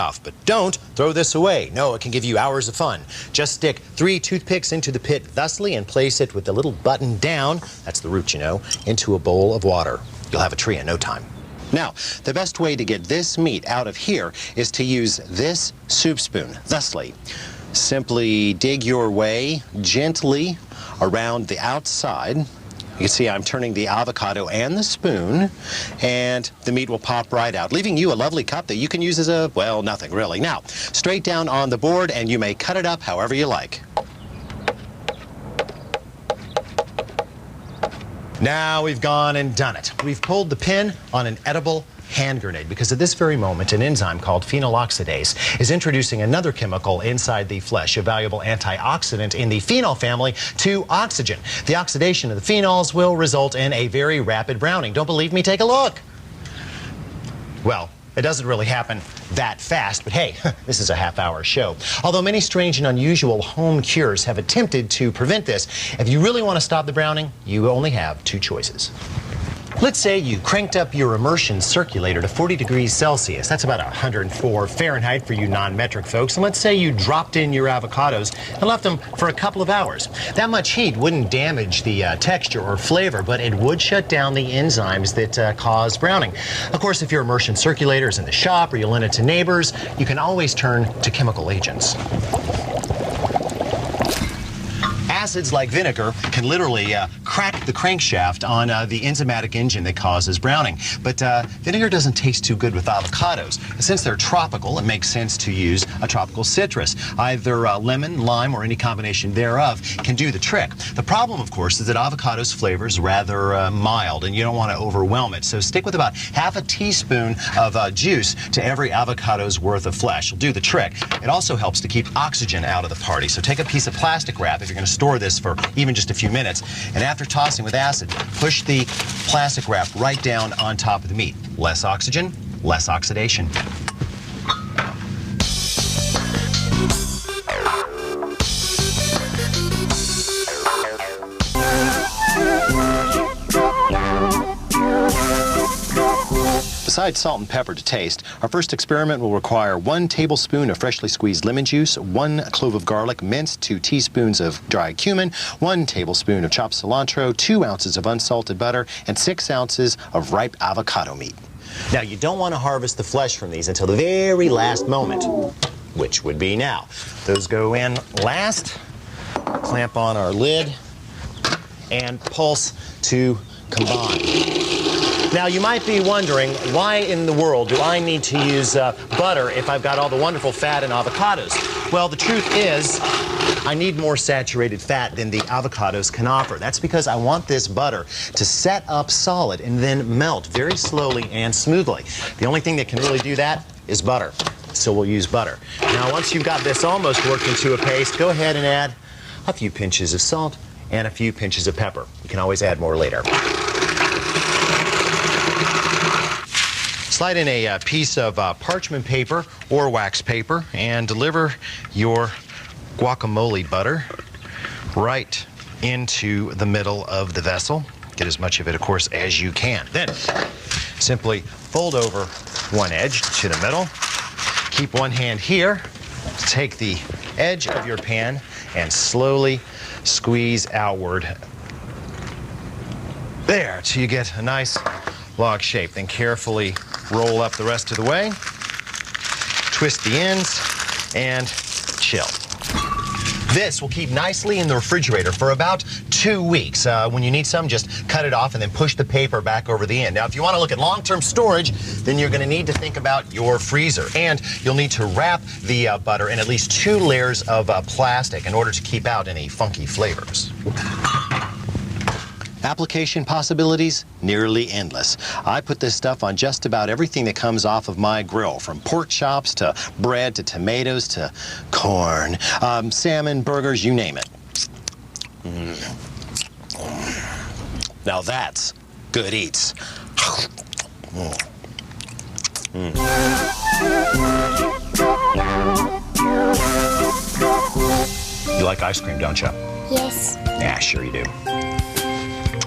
off, but don't throw this away. No, it can give you hours of fun. Just stick 3 toothpicks into the pit thusly and place it with the little button down, that's the root, you know, into a bowl of water. You'll have a tree in no time. Now, the best way to get this meat out of here is to use this soup spoon, thusly. Simply dig your way gently around the outside. You can see I'm turning the avocado and the spoon, and the meat will pop right out, leaving you a lovely cup that you can use as a, well, nothing really. Now, straight down on the board, and you may cut it up however you like. Now we've gone and done it. We've pulled the pin on an edible hand grenade because at this very moment an enzyme called phenol oxidase is introducing another chemical inside the flesh, a valuable antioxidant in the phenol family, to oxygen. The oxidation of the phenols will result in a very rapid browning. Don't believe me? Take a look. Well, it doesn't really happen that fast, but hey, this is a half-hour show. Although many strange and unusual home cures have attempted to prevent this, if you really want to stop the browning, you only have 2 choices. Let's say you cranked up your immersion circulator to 40 degrees Celsius. That's about 104 Fahrenheit for you non-metric folks. And let's say you dropped in your avocados and left them for a couple of hours. That much heat wouldn't damage the texture or flavor, but it would shut down the enzymes that cause browning. Of course, if your immersion circulator is in the shop or you lend it to neighbors, you can always turn to chemical agents. Acids like vinegar can literally crack the crankshaft on the enzymatic engine that causes browning. But vinegar doesn't taste too good with avocados. And since they're tropical, it makes sense to use a tropical citrus. Either lemon, lime, or any combination thereof can do the trick. The problem, of course, is that avocado's flavor is rather mild, and you don't want to overwhelm it. So stick with about half a teaspoon of juice to every avocado's worth of flesh. It'll do the trick. It also helps to keep oxygen out of the party. So take a piece of plastic wrap if you're going to store this for even just a few minutes, and after tossing with acid, push the plastic wrap right down on top of the meat. Less oxygen, less oxidation. Besides salt and pepper to taste, our first experiment will require 1 tablespoon of freshly squeezed lemon juice, 1 clove of garlic minced, 2 teaspoons of dried cumin, 1 tablespoon of chopped cilantro, 2 ounces of unsalted butter, and 6 ounces of ripe avocado meat. Now, you don't want to harvest the flesh from these until the very last moment, which would be now. Those go in last, clamp on our lid, and pulse to combine. Now, you might be wondering, why in the world do I need to use butter if I've got all the wonderful fat in avocados? Well, the truth is, I need more saturated fat than the avocados can offer. That's because I want this butter to set up solid and then melt very slowly and smoothly. The only thing that can really do that is butter. So we'll use butter. Now, once you've got this almost worked into a paste, go ahead and add a few pinches of salt and a few pinches of pepper. You can always add more later. Slide in a piece of parchment paper or wax paper and deliver your guacamole butter right into the middle of the vessel. Get as much of it, of course, as you can. Then simply fold over one edge to the middle. Keep one hand here. Take the edge of your pan and slowly squeeze outward. There, till you get a nice log shape. Then carefully roll up the rest of the way, twist the ends, and chill. This will keep nicely in the refrigerator for about 2 weeks. When you need some, just cut it off and then push the paper back over the end. Now, if you want to look at long-term storage, then you're going to need to think about your freezer. And you'll need to wrap the butter in at least 2 layers of plastic in order to keep out any funky flavors. Application possibilities, nearly endless. I put this stuff on just about everything that comes off of my grill, from pork chops to bread to tomatoes to corn, salmon, burgers, you name it. Now that's good eats. You like ice cream, don't you? Yes. Yeah, sure you do.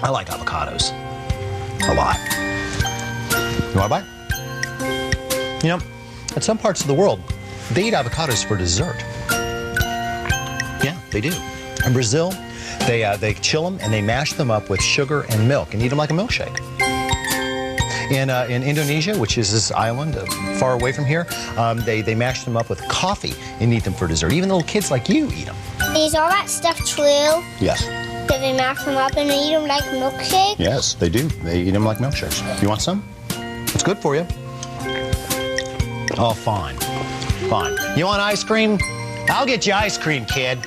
I like avocados a lot. You want to buy? You know, in some parts of the world, they eat avocados for dessert. Yeah, they do. In Brazil, they chill them and they mash them up with sugar and milk and eat them like a milkshake. In Indonesia, which is this island far away from here, they mash them up with coffee and eat them for dessert. Even little kids like you eat them. Is all that stuff true? Yes. Do they mash them up and they eat them like milkshakes? Yes, they do. They eat them like milkshakes. You want some? It's good for you. Oh, fine. Fine. You want ice cream? I'll get you ice cream, kid.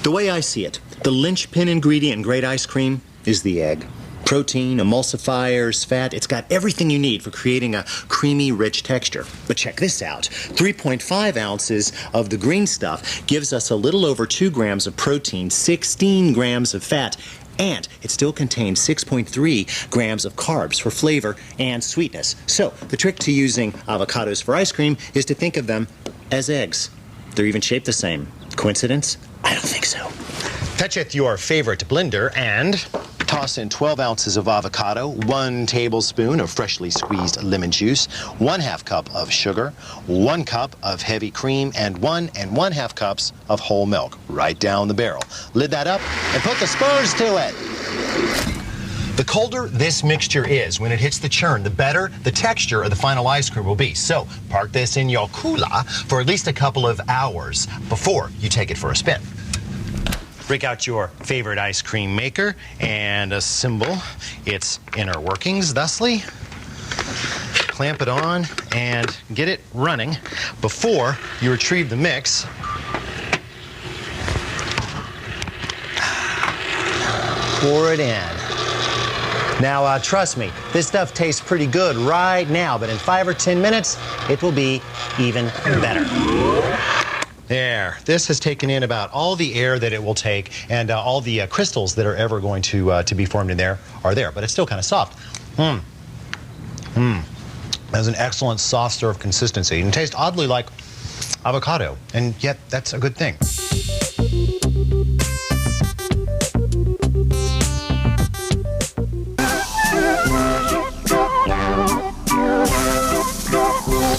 The way I see it, the linchpin ingredient in great ice cream is the egg. Protein, emulsifiers, fat, it's got everything you need for creating a creamy, rich texture. But check this out. 3.5 ounces of the green stuff gives us a little over 2 grams of protein, 16 grams of fat, and it still contains 6.3 grams of carbs for flavor and sweetness. So the trick to using avocados for ice cream is to think of them as eggs. They're even shaped the same. Coincidence? I don't think so. Touch it your favorite blender and toss in 12 ounces of avocado, 1 tablespoon of freshly squeezed lemon juice, 1/2 cup of sugar, 1 cup of heavy cream, and 1 1/2 cups of whole milk right down the barrel. Lid that up and put the spurs to it. The colder this mixture is when it hits the churn, the better the texture of the final ice cream will be. So park this in your cooler for at least a couple of hours before you take it for a spin. Break out your favorite ice cream maker and assemble its inner workings thusly. Clamp it on and get it running before you retrieve the mix. Pour it in. Now, trust me, this stuff tastes pretty good right now, but in 5 or 10 minutes, it will be even better. There. This has taken in about all the air that it will take, and all the crystals that are ever going to be formed in there are there, but it's still kind of soft. That's an excellent soft serve consistency, and tastes oddly like avocado, and yet that's a good thing.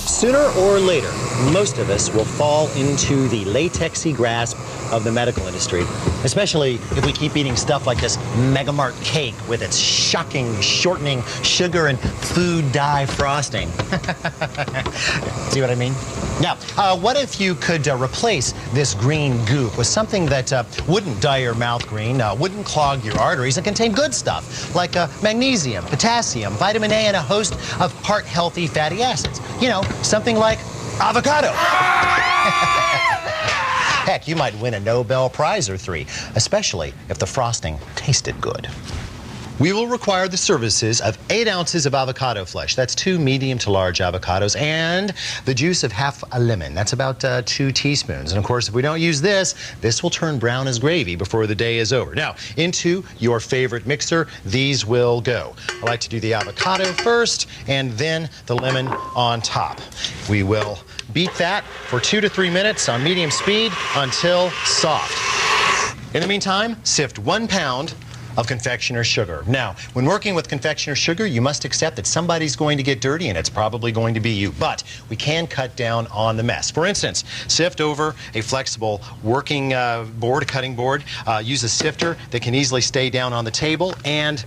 Sooner or later, most of us will fall into the latexy grasp of the medical industry, especially if we keep eating stuff like this Megamart cake with its shocking, shortening sugar and food dye frosting. See what I mean? Now, what if you could replace this green goop with something that wouldn't dye your mouth green, wouldn't clog your arteries, and contain good stuff like magnesium, potassium, vitamin A, and a host of heart-healthy fatty acids? You know, something like avocado. Heck, you might win a Nobel Prize or 3, especially if the frosting tasted good. We will require the services of 8 ounces of avocado flesh. That's 2 medium to large avocados, and the juice of half a lemon. That's about 2 teaspoons. And of course, if we don't use this, this will turn brown as gravy before the day is over. Now, into your favorite mixer, these will go. I like to do the avocado first, and then the lemon on top. We will beat that for 2 to 3 minutes on medium speed until soft. In the meantime, sift 1 pound of confectioner's sugar. Now, when working with confectioner's sugar, you must accept that somebody's going to get dirty, and it's probably going to be you. But we can cut down on the mess. For instance, sift over a flexible working board, cutting board. Use a sifter that can easily stay down on the table, and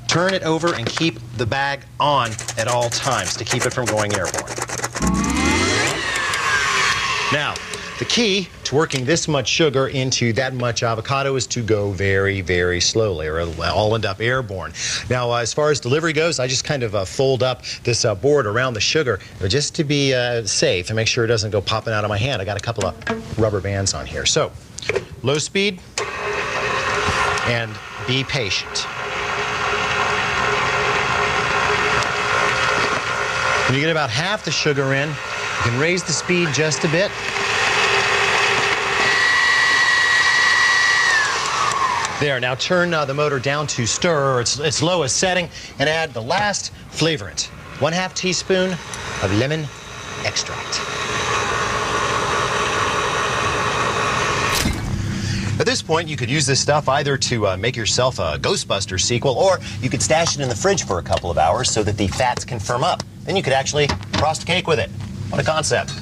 turn it over and keep the bag on at all times to keep it from going airborne. Now, the key to working this much sugar into that much avocado is to go very, very slowly, or it'll all end up airborne. Now, as far as delivery goes, I just kind of fold up this board around the sugar just to be safe and make sure it doesn't go popping out of my hand. I got a couple of rubber bands on here. So, low speed, and be patient. When you get about half the sugar in, you can raise the speed just a bit. There, now turn the motor down to stir, or its lowest setting, and add the last flavorant, 1/2 teaspoon of lemon extract. At this point, you could use this stuff either to make yourself a Ghostbusters sequel, or you could stash it in the fridge for a couple of hours so that the fats can firm up. Then you could actually Frost a cake with it. What a concept.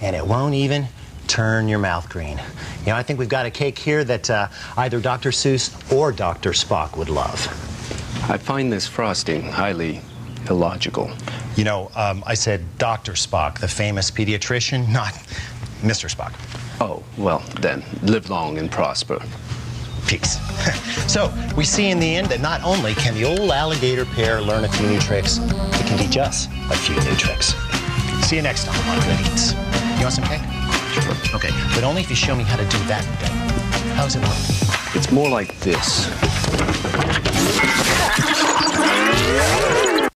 And it won't even turn your mouth green. You know, I think we've got a cake here that either Dr. Seuss or Dr. Spock would love. I find this frosting highly illogical. You know, I said Dr. Spock, the famous pediatrician, not Mr. Spock. Oh, well, then, live long and prosper. Peace. So, we see in the end that not only can the old alligator pair learn a few new tricks, it can teach us a few new tricks. See you next time on Good Eats. You want some cake? Sure. Okay, but only if you show me how to do that thing. How does it work? It's more like this.